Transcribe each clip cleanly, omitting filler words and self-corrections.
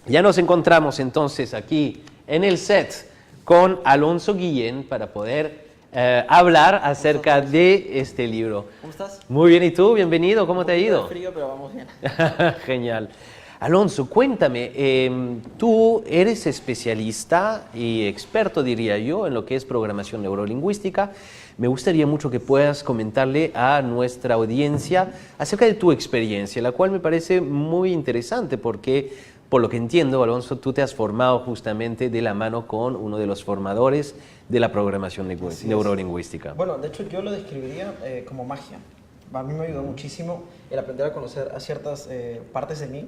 Ya nos encontramos entonces aquí en el set con Alonso Guillén para poder hablar acerca de este libro. ¿Cómo estás? Muy bien, ¿y tú? Bienvenido, ¿cómo te ha ido? Frío, pero vamos bien. Genial. Alonso, cuéntame, tú eres especialista y experto, diría yo, en lo que es programación neurolingüística. Me gustaría mucho que puedas comentarle a nuestra audiencia acerca de tu experiencia, la cual me parece muy interesante porque, por lo que entiendo, Alonso, tú te has formado justamente de la mano con uno de los formadores de la programación neurolingüística. Bueno, de hecho yo lo describiría como magia. A mí me ayudó muchísimo el aprender a conocer a ciertas partes de mí,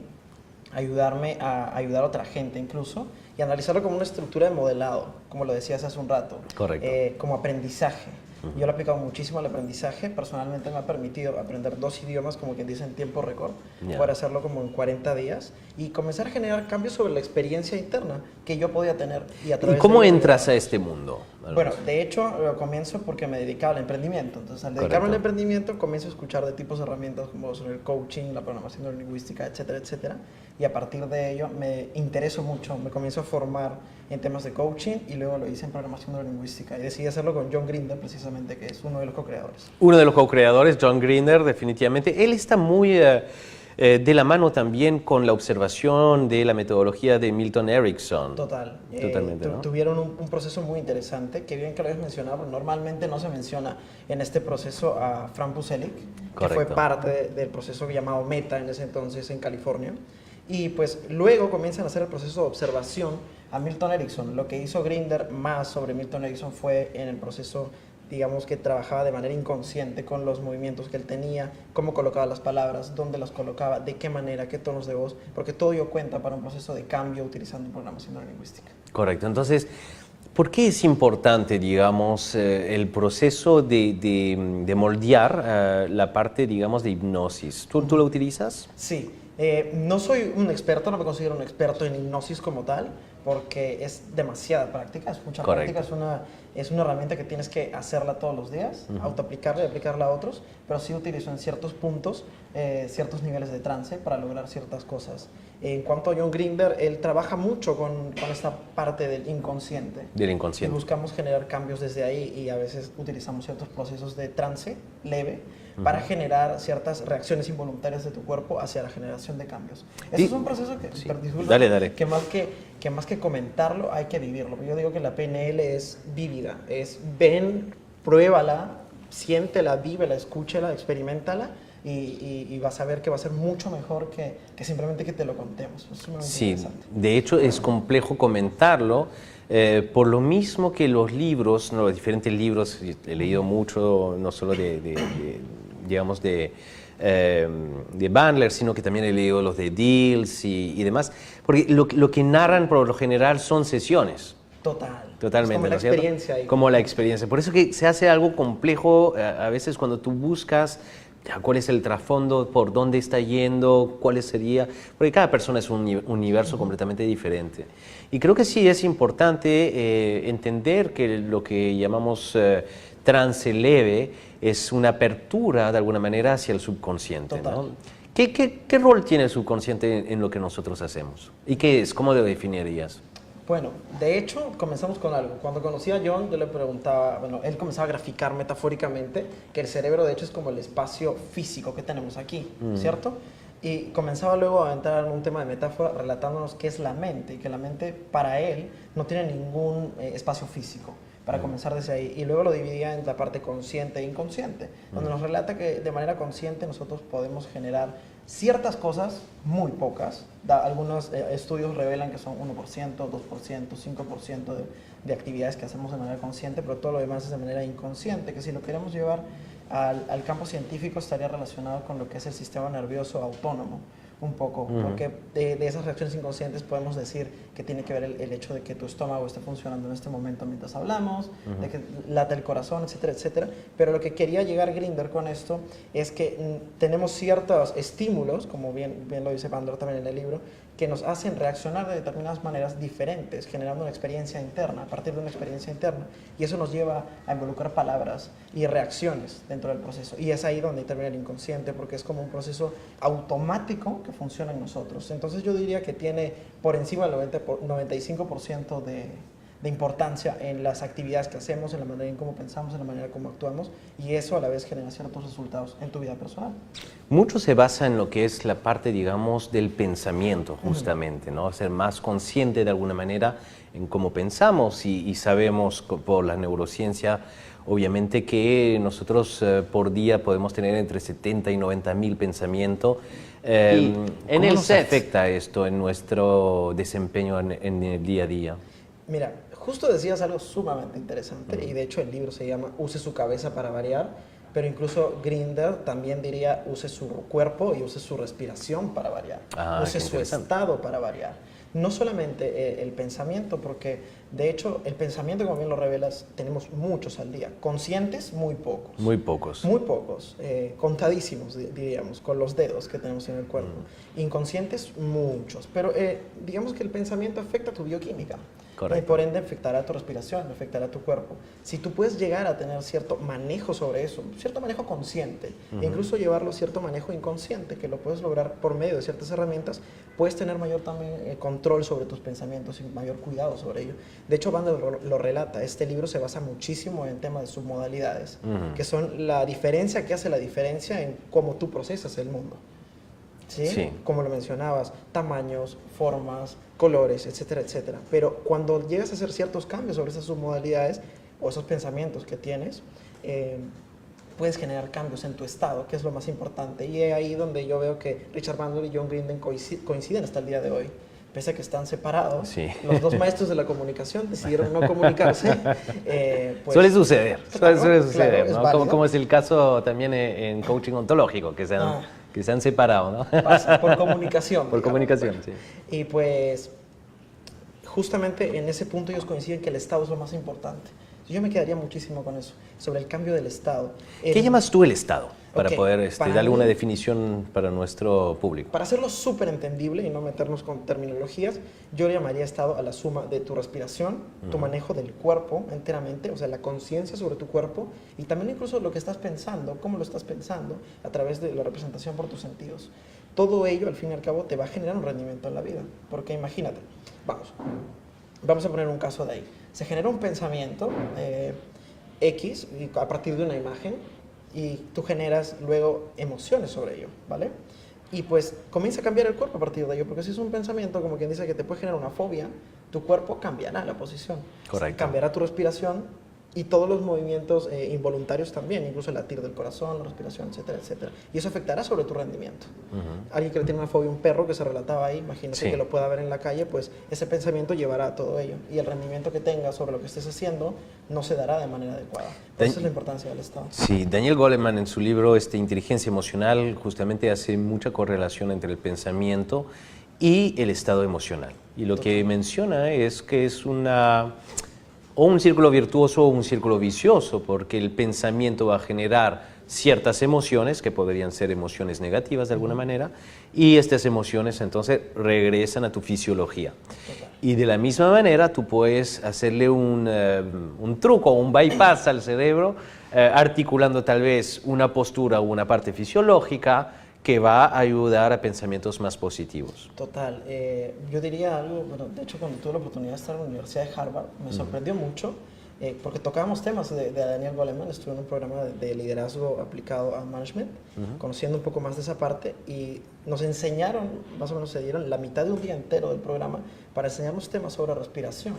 ayudarme a ayudar a otra gente incluso, y analizarlo como una estructura de modelado, como lo decías hace un rato. Correcto. Como aprendizaje. Yo lo he aplicado muchísimo al aprendizaje. Personalmente me ha permitido aprender 2 idiomas, como quien dice, en tiempo récord. Poder hacerlo como en 40 días y comenzar a generar cambios sobre la experiencia interna que yo podía tener. ¿Y cómo entras a este mundo, Alonso? Bueno, de hecho, comienzo porque me dedicaba al emprendimiento. Entonces, al dedicarme al emprendimiento, comienzo a escuchar de tipos de herramientas como son el coaching, la programación neurolingüística, etcétera, etcétera. Y a partir de ello me intereso mucho, me comienzo a formar en temas de coaching y luego lo hice en programación neurolingüística. Y decidí hacerlo con John Grinder, precisamente, que es uno de los co-creadores. Uno de los co-creadores, John Grinder, definitivamente. Él está muy de la mano también con la observación de la metodología de Milton Erickson. Total. Totalmente, ¿no? Tuvieron un proceso muy interesante, que bien que lo hayas mencionado, pero normalmente no se menciona en este proceso a Frank Buselic, que fue parte del proceso llamado Meta en ese entonces en California. Y pues luego comienzan a hacer el proceso de observación a Milton Erickson. Lo que hizo Grinder más sobre Milton Erickson fue en el proceso, digamos, que trabajaba de manera inconsciente con los movimientos que él tenía, cómo colocaba las palabras, dónde las colocaba, de qué manera, qué tonos de voz, porque todo ello cuenta para un proceso de cambio utilizando programación neurolingüística. Correcto. Entonces, ¿por qué es importante, digamos, el proceso de moldear la parte, digamos, de hipnosis? ¿Tú lo utilizas? Sí. No soy un experto, no me considero un experto en hipnosis como tal, porque es demasiada práctica, es mucha práctica, es una herramienta que tienes que hacerla todos los días, autoaplicarla y aplicarla a otros, pero sí utilizo en ciertos puntos, ciertos niveles de trance para lograr ciertas cosas. En cuanto a John Grinder, él trabaja mucho con esta parte del inconsciente. Del inconsciente. Y buscamos generar cambios desde ahí y a veces utilizamos ciertos procesos de trance leve para generar ciertas reacciones involuntarias de tu cuerpo hacia la generación de cambios. Eso es un proceso que, dale. que más que comentarlo hay que vivirlo. Yo digo que la PNL es vívida, es ven, pruébala, siéntela, vívela, escúchela, experimentala y vas a ver que va a ser mucho mejor que simplemente que te lo contemos. Es sí, de hecho es complejo comentarlo. Por lo mismo que los libros, los diferentes libros, he leído mucho, no solo digamos, de Bandler, sino que también he leído los de Diels y demás, porque lo que narran por lo general son sesiones. Totalmente. Es como la experiencia ahí. Como la experiencia. Por eso que se hace algo complejo a veces cuando tú buscas cuál es el trasfondo, por dónde está yendo, cuáles sería, porque cada persona es un universo completamente diferente. Y creo que sí es importante entender que lo que llamamos trance leve es una apertura de alguna manera hacia el subconsciente, ¿no? ¿Qué rol tiene el subconsciente en lo que nosotros hacemos? ¿Y qué es? ¿Cómo lo definirías? Bueno, de hecho, comenzamos con algo. Cuando conocí a John, yo le preguntaba, bueno, él comenzaba a graficar metafóricamente que el cerebro, de hecho, es como el espacio físico que tenemos aquí, ¿cierto? Y comenzaba luego a entrar en un tema de metáfora relatándonos qué es la mente, y que la mente, para él, no tiene ningún espacio físico, para comenzar desde ahí. Y luego lo dividía en la parte consciente e inconsciente, donde nos relata que de manera consciente nosotros podemos generar ciertas cosas, muy pocas. Algunos estudios revelan que son 1%, 2%, 5% de actividades que hacemos de manera consciente, pero todo lo demás es de manera inconsciente, que si lo queremos llevar al campo científico estaría relacionado con lo que es el sistema nervioso autónomo, un poco, porque de esas reacciones inconscientes podemos decir que tiene que ver el hecho de que tu estómago esté funcionando en este momento mientras hablamos, de que late el corazón, etcétera, etcétera. Pero lo que quería llegar Grinder con esto es que tenemos ciertos estímulos, como bien lo dice Bandler también en el libro, que nos hacen reaccionar de determinadas maneras diferentes, generando una experiencia interna, a partir de una experiencia interna. Y eso nos lleva a involucrar palabras y reacciones dentro del proceso. Y es ahí donde interviene el inconsciente, porque es como un proceso automático que funciona en nosotros. Entonces yo diría que tiene por encima del 95% de importancia en las actividades que hacemos, en la manera en cómo pensamos, en la manera en cómo actuamos, y eso a la vez genera ciertos resultados en tu vida personal. Mucho se basa en lo que es la parte, digamos, del pensamiento, justamente, ¿no? Ser más consciente de alguna manera en cómo pensamos y sabemos por la neurociencia, obviamente, que nosotros por día podemos tener entre 70 y 90.000 pensamientos. ¿Cómo nos afecta esto en nuestro desempeño en el día a día? Mira, justo decías algo sumamente interesante y de hecho el libro se llama Use su cabeza para variar, pero incluso Grinder también diría use su cuerpo y use su respiración para variar, use su estado para variar. No solamente el pensamiento, porque de hecho el pensamiento, como bien lo revelas, tenemos muchos al día. Conscientes, muy pocos. Muy pocos. Muy pocos, contadísimos, diríamos, con los dedos que tenemos en el cuerpo. Inconscientes, muchos. Pero digamos que el pensamiento afecta a tu bioquímica. Correcto. Y por ende afectará tu respiración, afectará tu cuerpo. Si tú puedes llegar a tener cierto manejo sobre eso, cierto manejo consciente, e incluso llevarlo a cierto manejo inconsciente, que lo puedes lograr por medio de ciertas herramientas, puedes tener mayor también control sobre tus pensamientos y mayor cuidado sobre ello. De hecho, Bandler lo relata. Este libro se basa muchísimo en temas de submodalidades, que son la diferencia que hace la diferencia en cómo tú procesas el mundo. ¿Sí? Sí. Como lo mencionabas, tamaños, formas, colores, etcétera, etcétera. Pero cuando llegas a hacer ciertos cambios sobre esas submodalidades o esos pensamientos que tienes, puedes generar cambios en tu estado, que es lo más importante. Y es ahí donde yo veo que Richard Bandler y John Grinden coinciden hasta el día de hoy. Pese a que están separados, sí. Los dos maestros de la comunicación decidieron no comunicarse. Pues, suele suceder, claro, suele suceder, claro, ¿no? Como es el caso también en coaching ontológico, que se han separado, ¿no? Pasa por comunicación. Por comunicación, sí. Y pues, justamente en ese punto ellos coinciden que el estado es lo más importante. Yo me quedaría muchísimo con eso, sobre el cambio del estado. ¿Qué llamas tú el estado? Para poder para darle mí, una definición para nuestro público. Para hacerlo súper entendible y no meternos con terminologías, yo le llamaría estado a la suma de tu respiración, tu manejo del cuerpo enteramente, o sea, la conciencia sobre tu cuerpo y también incluso lo que estás pensando, cómo lo estás pensando a través de la representación por tus sentidos. Todo ello, al fin y al cabo, te va a generar un rendimiento en la vida. Porque imagínate, vamos a poner un caso de ahí. Se genera un pensamiento X a partir de una imagen y tú generas luego emociones sobre ello, ¿vale? Y pues comienza a cambiar el cuerpo a partir de ello, porque si es un pensamiento, como quien dice, que te puede generar una fobia, tu cuerpo cambiará la posición. Correcto. Cambiará tu respiración y todos los movimientos involuntarios también, incluso el latir del corazón, la respiración, etcétera, etcétera. Y eso afectará sobre tu rendimiento. Alguien que le tiene una fobia a un perro, que se relataba ahí, imagínate que lo pueda ver en la calle, pues ese pensamiento llevará a todo ello. Y el rendimiento que tengas sobre lo que estés haciendo no se dará de manera adecuada. Esa es la importancia del estado. Sí, Daniel Goleman en su libro Inteligencia Emocional justamente hace mucha correlación entre el pensamiento y el estado emocional. Y lo que menciona es que es o un círculo virtuoso o un círculo vicioso, porque el pensamiento va a generar ciertas emociones, que podrían ser emociones negativas de alguna manera, y estas emociones entonces regresan a tu fisiología. Y de la misma manera tú puedes hacerle un truco, un bypass al cerebro, articulando tal vez una postura o una parte fisiológica que va a ayudar a pensamientos más positivos. Total. Yo diría algo, bueno, de hecho cuando tuve la oportunidad de estar en la Universidad de Harvard, me sorprendió mucho, porque tocábamos temas de Daniel Goleman, estuve en un programa de liderazgo aplicado a management, conociendo un poco más de esa parte, y nos enseñaron, más o menos se dieron la mitad de un día entero del programa para enseñarnos temas sobre respiración.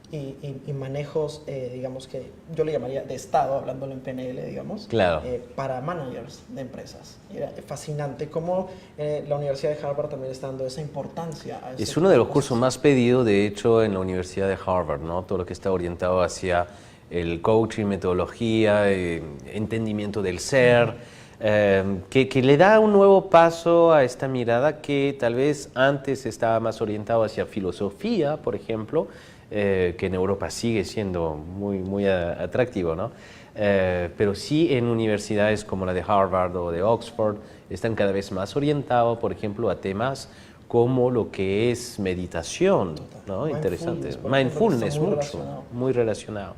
Y manejos, digamos que yo le llamaría de estado, hablándolo en PNL, digamos, claro. Para managers de empresas. Era fascinante cómo la Universidad de Harvard también está dando esa importancia a es uno de los cursos más pedidos, de hecho, en la Universidad de Harvard, ¿no? Todo lo que está orientado hacia el coaching, metodología, entendimiento del ser, que le da un nuevo paso a esta mirada que tal vez antes estaba más orientado hacia filosofía, por ejemplo, que en Europa sigue siendo muy atractivo, ¿no? Pero sí en universidades como la de Harvard o de Oxford están cada vez más orientados, por ejemplo, a temas como lo que es meditación, ¿no? Interesante. Mindfulness, mucho, muy relacionado.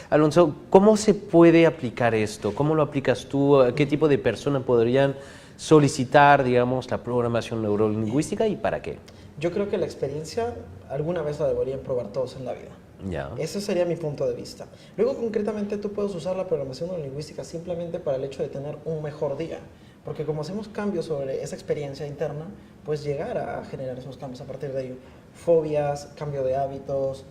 Alonso, ¿cómo se puede aplicar esto? ¿Cómo lo aplicas tú? ¿A qué tipo de personas podrían solicitar, digamos, la programación neurolingüística y para qué? Yo creo que la experiencia alguna vez la deberían probar todos en la vida. Ya. Ese sería mi punto de vista. Luego, concretamente, tú puedes usar la programación neurolingüística simplemente para el hecho de tener un mejor día. Porque como hacemos cambios sobre esa experiencia interna, puedes llegar a generar esos cambios a partir de ello. Fobias, cambio de hábitos,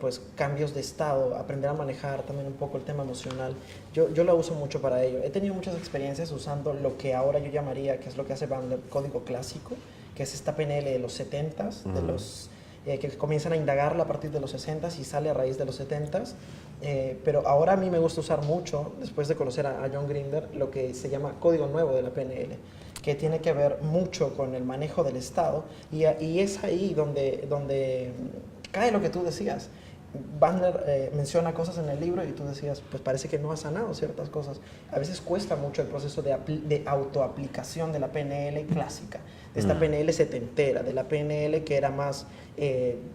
pues cambios de estado, aprender a manejar también un poco el tema emocional. Yo la uso mucho para ello. He tenido muchas experiencias usando lo que ahora yo llamaría, que es lo que hace Bandler, código clásico, que es esta PNL de los 70s, de los... que comienzan a indagarla a partir de los 60s y sale a raíz de los 70s. Pero ahora a mí me gusta usar mucho, después de conocer a John Grinder, lo que se llama código nuevo de la PNL, que tiene que ver mucho con el manejo del Estado, y es ahí donde cae lo que tú decías. Bandler menciona cosas en el libro y tú decías, pues parece que no ha sanado ciertas cosas. A veces cuesta mucho el proceso de autoaplicación de la PNL clásica, de esta PNL setentera, de la PNL que era más,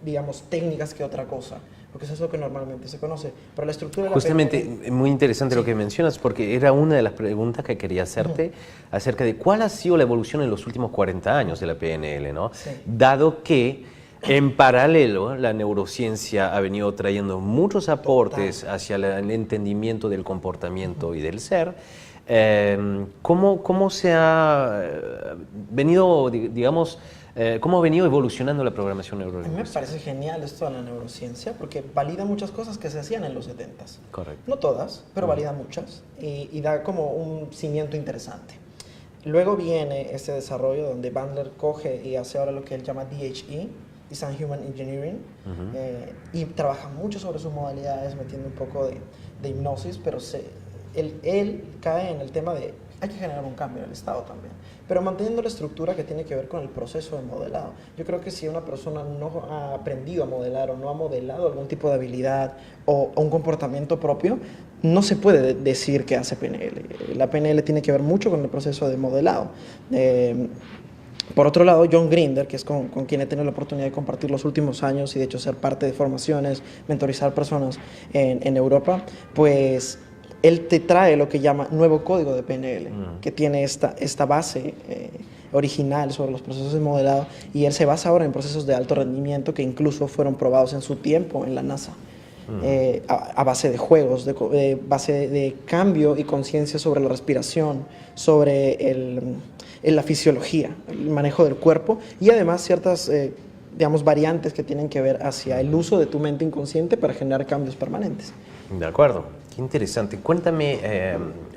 digamos, técnicas que otra cosa, porque eso es lo que normalmente se conoce. Pero la estructura de la Justamente, PNL, muy interesante lo que mencionas, porque era una de las preguntas que quería hacerte acerca de cuál ha sido la evolución en los últimos 40 años de la PNL, ¿no? Sí. Dado que en paralelo, la neurociencia ha venido trayendo muchos aportes hacia el entendimiento del comportamiento y del ser. ¿Cómo se ha venido, digamos, cómo ha venido evolucionando la programación a mí me neurolingüística? parece genial esto de la neurociencia, porque valida muchas cosas que se hacían en los 70s. Correcto. No todas, pero valida muchas, y da como un cimiento interesante. Luego viene este desarrollo donde Bandler coge y hace ahora lo que él llama DHE, Design Human Engineering, y trabaja mucho sobre sus modalidades, metiendo un poco de hipnosis, pero él cae en el tema de hay que generar un cambio en el Estado también, pero manteniendo la estructura que tiene que ver con el proceso de modelado. Yo creo que si una persona no ha aprendido a modelar o no ha modelado algún tipo de habilidad o un comportamiento propio, no se puede decir que hace PNL. La PNL tiene que ver mucho con el proceso de modelado. Por otro lado, John Grinder, que es con quien he tenido la oportunidad de compartir los últimos años y de hecho ser parte de formaciones, mentorizar personas en Europa, pues él te trae lo que llama nuevo código de PNL, que tiene esta base original sobre los procesos de modelado, y él se basa ahora en procesos de alto rendimiento que incluso fueron probados en su tiempo en la NASA. A base de juegos, base de cambio y conciencia sobre la respiración, sobre la fisiología, el manejo del cuerpo, y además ciertas, digamos, variantes que tienen que ver hacia el uso de tu mente inconsciente para generar cambios permanentes. De acuerdo, qué interesante. Cuéntame,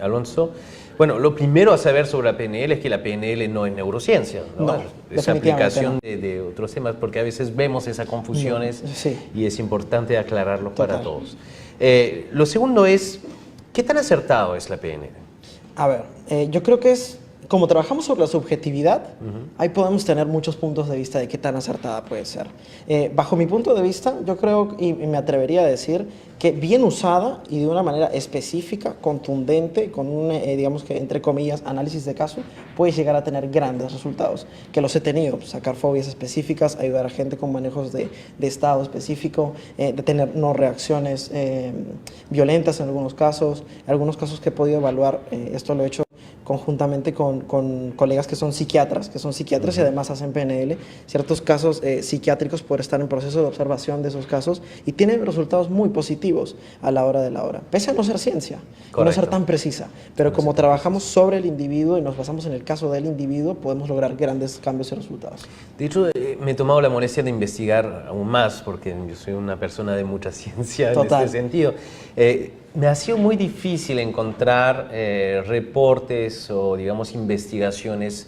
Alonso. Bueno, lo primero a saber sobre la PNL es que la PNL no es neurociencia, ¿no? No, es aplicación no. de otros temas, porque a veces vemos esas confusiones Sí. y es importante aclararlo para Total. todos. Lo segundo es, ¿qué tan acertado es la PNL? A ver, yo creo que como trabajamos sobre la subjetividad, ahí podemos tener muchos puntos de vista de qué tan acertada puede ser. Bajo mi punto de vista, yo creo y me atrevería a decir que bien usada y de una manera específica, contundente, con un, digamos que entre comillas, análisis de caso, puede llegar a tener grandes resultados, que los he tenido, sacar fobias específicas, ayudar a gente con manejos de estado específico, de tener no reacciones violentas en algunos casos que he podido evaluar, esto lo he hecho conjuntamente con colegas que son psiquiatras y además hacen PNL, ciertos casos psiquiátricos, por estar en proceso de observación de esos casos, y tienen resultados muy positivos a la hora de la hora, pese a no ser ciencia, y no ser tan precisa, pero como trabajamos sobre el individuo y nos basamos en el caso del individuo, podemos lograr grandes cambios y resultados. De hecho, me he tomado la molestia de investigar aún más, porque yo soy una persona de mucha ciencia en este sentido. Me ha sido muy difícil encontrar reportes o, digamos, investigaciones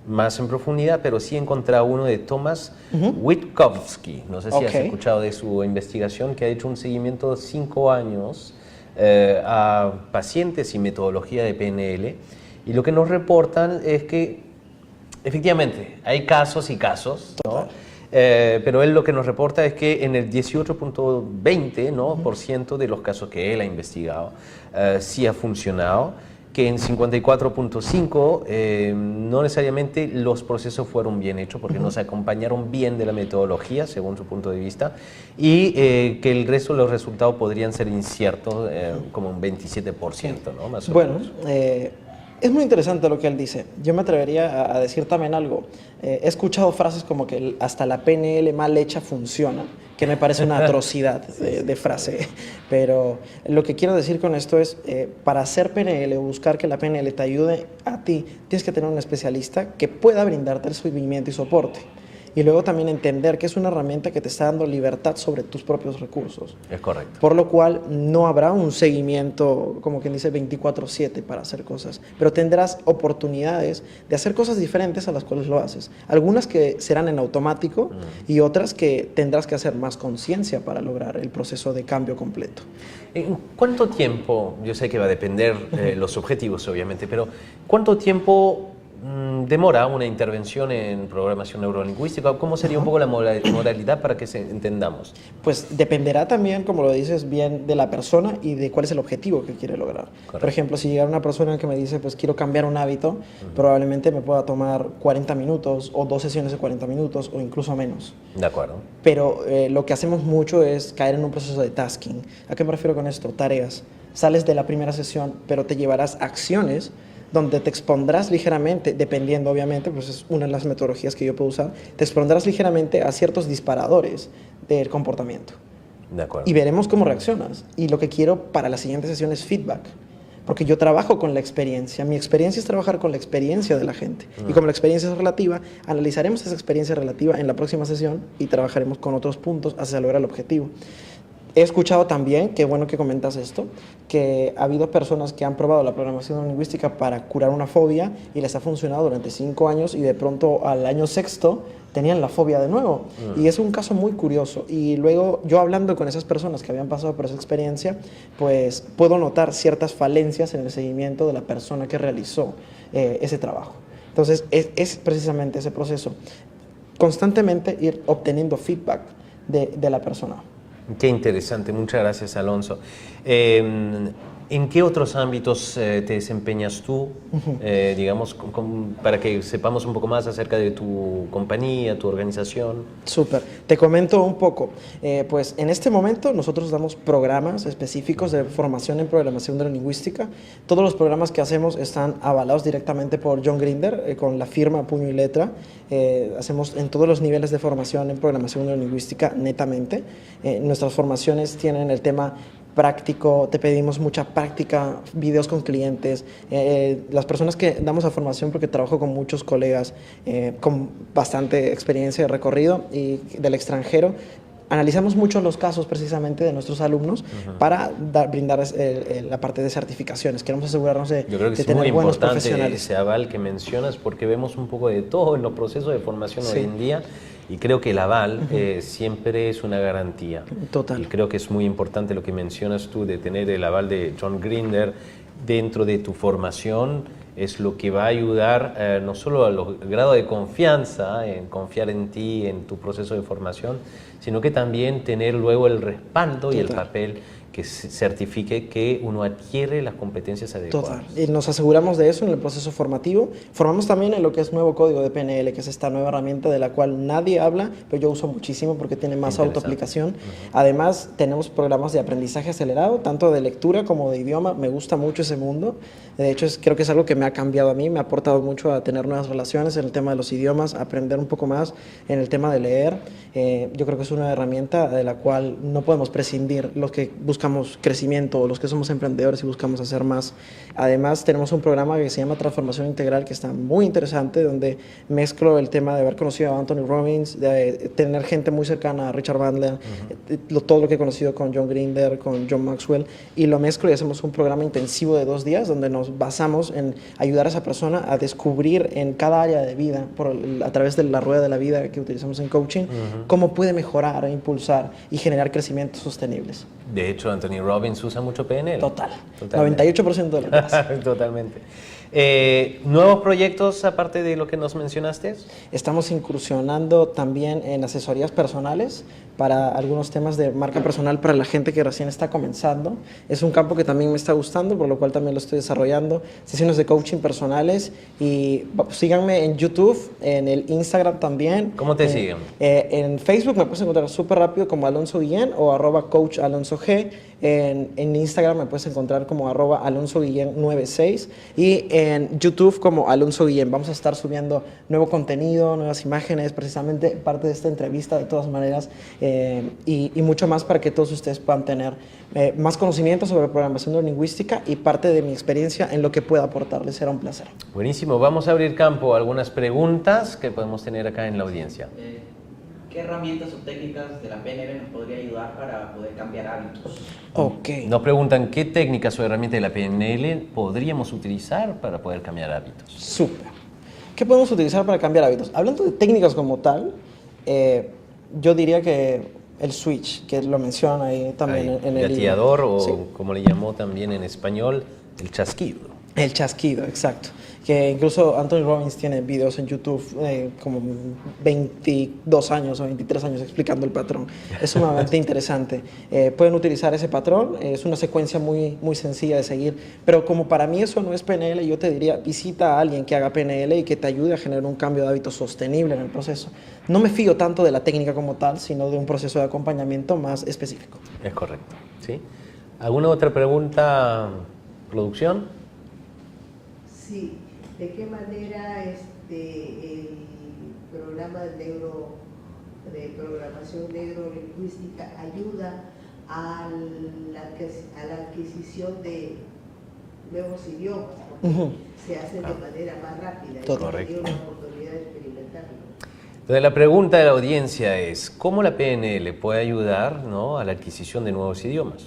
más en profundidad, pero sí he encontrado uno de Thomas Witkowski. No sé si has escuchado de su investigación, que ha hecho un seguimiento de 5 años a pacientes y metodología de PNL. Y lo que nos reportan es que, efectivamente, hay casos y casos, ¿no? Pero él lo que nos reporta es que en el 18.20%, ¿no? por ciento de los casos que él ha investigado sí ha funcionado, que en 54.5 no necesariamente los procesos fueron bien hechos porque no se acompañaron bien de la metodología, según su punto de vista, y que el resto de los resultados podrían ser inciertos, como un 27%, ¿no? Más o menos. Es muy interesante lo que él dice. Yo me atrevería a decir también algo. He escuchado frases como que hasta la PNL mal hecha funciona, que me parece una atrocidad de frase. Pero lo que quiero decir con esto es, para hacer PNL o buscar que la PNL te ayude a ti, tienes que tener un especialista que pueda brindarte el seguimiento y soporte. Y luego también entender que es una herramienta que te está dando libertad sobre tus propios recursos. Es correcto. Por lo cual no habrá un seguimiento, como quien dice, 24/7 para hacer cosas. Pero tendrás oportunidades de hacer cosas diferentes a las cuales lo haces. Algunas que serán en automático y otras que tendrás que hacer más conciencia para lograr el proceso de cambio completo. ¿En cuánto tiempo, yo sé que va a depender los objetivos obviamente, pero cuánto tiempo demora una intervención en programación neurolingüística? ¿Cómo sería un poco la modalidad para que entendamos? Pues dependerá también, como lo dices bien, de la persona y de cuál es el objetivo que quiere lograr. Correcto. Por ejemplo, si llega una persona que me dice, pues quiero cambiar un hábito, probablemente me pueda tomar 40 minutos o 2 sesiones de 40 minutos o incluso menos. De acuerdo. Pero lo que hacemos mucho es caer en un proceso de tasking. ¿A qué me refiero con esto? Tareas. Sales de la primera sesión, pero te llevarás acciones donde te expondrás ligeramente, dependiendo obviamente, pues es una de las metodologías que yo puedo usar, te expondrás ligeramente a ciertos disparadores del comportamiento. De acuerdo. Y veremos cómo reaccionas. Y lo que quiero para la siguiente sesión es feedback. Porque yo trabajo con la experiencia. Mi experiencia es trabajar con la experiencia de la gente. Y como la experiencia es relativa, analizaremos esa experiencia relativa en la próxima sesión y trabajaremos con otros puntos hacia lograr el objetivo. He escuchado también, qué bueno que comentas esto, que ha habido personas que han probado la programación lingüística para curar una fobia y les ha funcionado durante 5 años y de pronto al año 6º tenían la fobia de nuevo. Y es un caso muy curioso. Y luego yo hablando con esas personas que habían pasado por esa experiencia, pues puedo notar ciertas falencias en el seguimiento de la persona que realizó ese trabajo. Entonces es precisamente ese proceso. Constantemente ir obteniendo feedback de la persona. Qué interesante, muchas gracias, Alonso. ¿En qué otros ámbitos te desempeñas tú, digamos, para que sepamos un poco más acerca de tu compañía, tu organización? Súper. Te comento un poco. Pues en este momento nosotros damos programas específicos de formación en programación neurolingüística. Todos los programas que hacemos están avalados directamente por John Grinder, con la firma puño y letra. Hacemos en todos los niveles de formación en programación neurolingüística netamente. Nuestras formaciones tienen el tema práctico, te pedimos mucha práctica, videos con clientes. Las personas que damos a formación, porque trabajo con muchos colegas con bastante experiencia de recorrido y del extranjero, analizamos mucho los casos precisamente de nuestros alumnos para brindar la parte de certificaciones. Queremos asegurarnos de, yo creo que de es tener muy buenos importante profesionales. ese aval que mencionas, porque vemos un poco de todo en los procesos de formación hoy en día. Y creo que el aval siempre es una garantía. Total. Y creo que es muy importante lo que mencionas tú de tener el aval de John Grinder dentro de tu formación. Es lo que va a ayudar no solo al grado de confianza, en confiar en ti, en tu proceso de formación, sino que también tener luego el respaldo y el papel que certifique que uno adquiere las competencias adecuadas. Total. Y nos aseguramos de eso en el proceso formativo. Formamos también en lo que es nuevo código de PNL, que es esta nueva herramienta de la cual nadie habla, pero yo uso muchísimo porque tiene más autoaplicación. Además, tenemos programas de aprendizaje acelerado, tanto de lectura como de idioma. Me gusta mucho ese mundo. De hecho, creo que es algo que me ha cambiado a mí, me ha aportado mucho a tener nuevas relaciones en el tema de los idiomas, a aprender un poco más en el tema de leer. Yo creo que es una herramienta de la cual no podemos prescindir los que buscamos crecimiento o los que somos emprendedores y buscamos hacer más. Además, tenemos un programa que se llama Transformación Integral, que está muy interesante, donde mezclo el tema de haber conocido a Anthony Robbins, de tener gente muy cercana a Richard Bandler, todo lo que he conocido con John Grinder, con John Maxwell, y lo mezclo y hacemos un programa intensivo de 2 días donde nos basamos en ayudar a esa persona a descubrir en cada área de vida, a través de la rueda de la vida que utilizamos en coaching, cómo puede mejorar, impulsar y generar crecimientos sostenibles. De hecho, Anthony Robbins usa mucho PNL. Total. 98% de la clase. Totalmente. ¿Nuevos proyectos aparte de lo que nos mencionaste? Estamos incursionando también en asesorías personales para algunos temas de marca personal para la gente que recién está comenzando. Es un campo que también me está gustando, por lo cual también lo estoy desarrollando. Sesiones de coaching personales y síganme en YouTube, en el Instagram también. ¿Cómo te siguen? En Facebook me puedes encontrar súper rápido como Alonso Guillén o @coach Alonso G. En Instagram me puedes encontrar como @alonsoguillén96 y en YouTube como Alonso Guillén. Vamos a estar subiendo nuevo contenido, nuevas imágenes, precisamente parte de esta entrevista de todas maneras y mucho más para que todos ustedes puedan tener más conocimiento sobre programación neurolingüística y parte de mi experiencia en lo que pueda aportarles. Será un placer. Buenísimo, vamos a abrir campo a algunas preguntas que podemos tener acá en la audiencia. ¿Qué herramientas o técnicas de la PNL nos podría ayudar para poder cambiar hábitos? Ok. Nos preguntan qué técnicas o herramientas de la PNL podríamos utilizar para poder cambiar hábitos. Súper. ¿Qué podemos utilizar para cambiar hábitos? Hablando de técnicas como tal, yo diría que el switch, que lo mencionan ahí también Ahí, en el gatillador libro. o Sí. como le llamó también en español, el chasquido. El chasquido, exacto. Que incluso Anthony Robbins tiene videos en YouTube como 22 años o 23 años explicando el patrón. Es sumamente interesante. Pueden utilizar ese patrón, es una secuencia muy, muy sencilla de seguir, pero como para mí eso no es PNL, yo te diría, visita a alguien que haga PNL y que te ayude a generar un cambio de hábito sostenible en el proceso. No me fío tanto de la técnica como tal, sino de un proceso de acompañamiento más específico. Es correcto, ¿sí? ¿Alguna otra pregunta, producción? Sí, ¿de qué manera el programa de programación neurolingüística ayuda a la adquisición de nuevos idiomas? Porque se hace de manera más rápida. Todo y no correcto. tiene una oportunidad de experimentarlo. Entonces la pregunta de la audiencia es, ¿cómo la PNL puede ayudar, ¿no?, a la adquisición de nuevos idiomas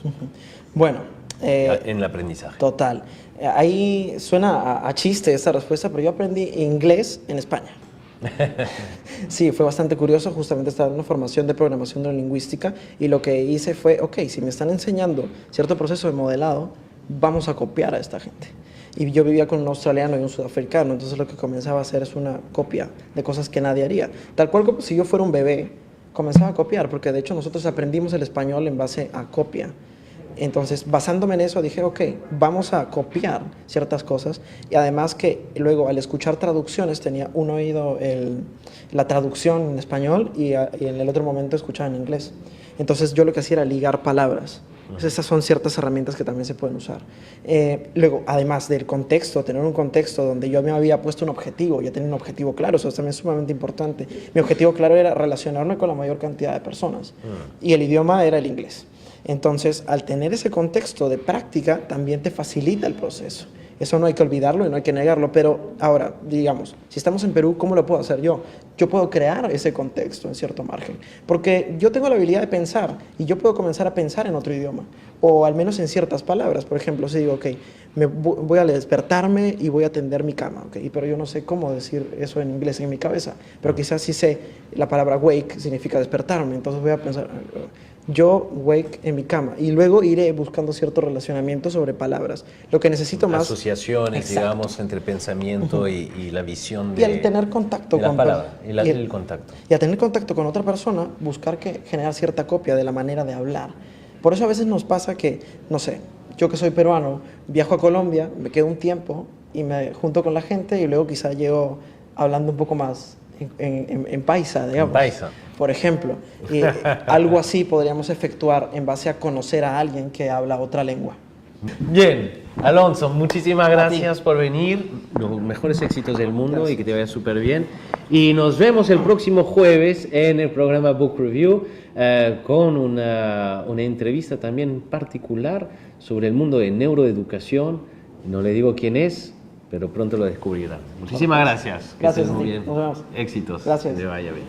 Bueno, en el aprendizaje? total. Ahí suena a chiste esta respuesta, pero yo aprendí inglés en España. Sí, fue bastante curioso. Justamente estaba en una formación de programación neurolingüística y lo que hice fue, ok, si me están enseñando cierto proceso de modelado, vamos a copiar a esta gente. Y yo vivía con un australiano y un sudafricano, entonces lo que comenzaba a hacer es una copia de cosas que nadie haría. Tal cual como si yo fuera un bebé, comenzaba a copiar, porque de hecho nosotros aprendimos el español en base a copia. Entonces, basándome en eso, dije, ok, vamos a copiar ciertas cosas. Y además que luego, al escuchar traducciones, tenía un oído la traducción en español y en el otro momento escuchaba en inglés. Entonces, yo lo que hacía era ligar palabras. Entonces, esas son ciertas herramientas que también se pueden usar. Luego, además del contexto, tener un contexto donde yo me había puesto un objetivo, ya tenía un objetivo claro, eso también es sumamente importante. Mi objetivo claro era relacionarme con la mayor cantidad de personas. Y el idioma era el inglés. Entonces, al tener ese contexto de práctica, también te facilita el proceso. Eso no hay que olvidarlo y no hay que negarlo. Pero ahora, digamos, si estamos en Perú, ¿cómo lo puedo hacer yo? Yo puedo crear ese contexto en cierto margen. Porque yo tengo la habilidad de pensar y yo puedo comenzar a pensar en otro idioma. O al menos en ciertas palabras. Por ejemplo, si digo, ok, voy a despertarme y voy a tender mi cama. Okay, pero yo no sé cómo decir eso en inglés en mi cabeza. Pero quizás sí sé la palabra wake significa despertarme. Entonces voy a pensar... yo wake en mi cama y luego iré buscando cierto relacionamiento sobre palabras. Lo que necesito más... Asociaciones, Exacto. digamos, entre el pensamiento y la visión de... Y al tener contacto de la con... palabra, y el contacto. Y a tener contacto con otra persona, buscar generar cierta copia de la manera de hablar. Por eso a veces nos pasa que, no sé, yo que soy peruano, viajo a Colombia, me quedo un tiempo y me junto con la gente y luego quizá llego hablando un poco más en paisa, digamos. En paisa. Por ejemplo, y algo así podríamos efectuar en base a conocer a alguien que habla otra lengua. Bien, Alonso, muchísimas gracias por venir. Los mejores éxitos del mundo. Gracias. Y que te vaya súper bien. Y nos vemos el próximo jueves en el programa Book Review con una entrevista también particular sobre el mundo de neuroeducación. No le digo quién es, pero pronto lo descubrirán. Muchísimas gracias. Que Gracias estés a muy ti. bien. Nos vemos. Éxitos. Gracias. Que te vaya bien.